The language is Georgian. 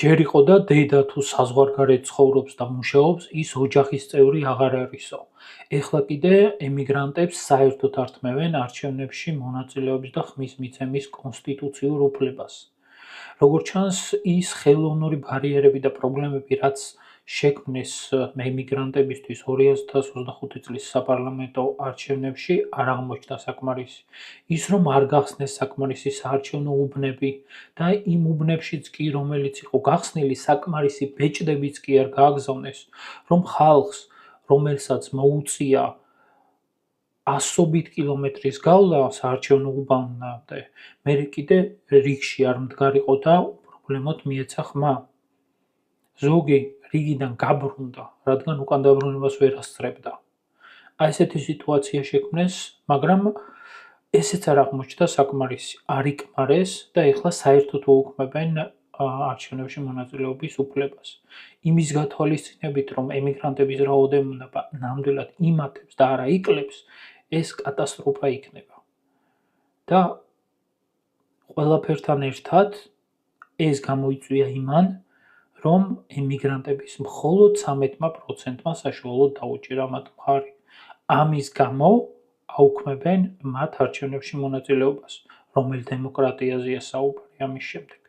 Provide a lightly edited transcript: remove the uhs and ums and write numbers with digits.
ჯერ იყო და დედა თუ საზღვარგარეთ ცხოვრობს და მუშაობს, ის ოჯახის წევრი აღარ არისო. ეხლა კიდე ემიგრანტებს საერთოდ ართმევენ არჩევნებში მონაწილეობის და ხმის მიცემის კონსტიტუციურ უფლებას. როგორც ჩანს, ის ხელოვნური ბარიერები და პრობლემები, რაც შექმნეს ემიგრანტებისთვის 2025 წლის საპარლამენტო არჩევნებში, არ აღმოჩნდა საკმარისი. ის რომ არ გახსნეს საკმარისი საარჩევნო უბნები და იმ უბნებშიც კი, რომელიც იყო გახსნილი, საკმარისი ბეჭდებიც კი არ გააგზავნეს, რომ ხალხს, რომელსაც მოუწია ასობით კილომეტრის გავლა საარჩევნო უბანამდე, მერე კიდე რიგში არ მდგარიყო და უპრობლემოდ მიეცა ხმა. ზოგი რიგიდან გაბრუნდა, რადგან უკან დაბრუნებას ვერ ასწრებდა. ესეთი სიტუაცია შექმნეს, მაგრამ ესეც არ აღმოჩნდა საკმარისი, არ იკმარეს და ეხლა საერთოდ უუქმებენ არჩევნებში მონაწილეობის უფლებას. იმის გათვალისწინებით, რომ ემიგრანტების რაოდენობა ნამდვილად იმატებს და არა იკლებს, ეს კატასტროფა იქნება. და ყველაფერთან ერთად ეს გამოიწვია იმან, რომ ემიგრანტების მხოლოდ 13%-მა საშუალოდ დაუჭირა მათ მხარი. ამის გამო აუქმებენ მათ არჩევნებში მონაწილეობას, რომელ დემოკრატიაზეა საუბარი ამის შემდეგ.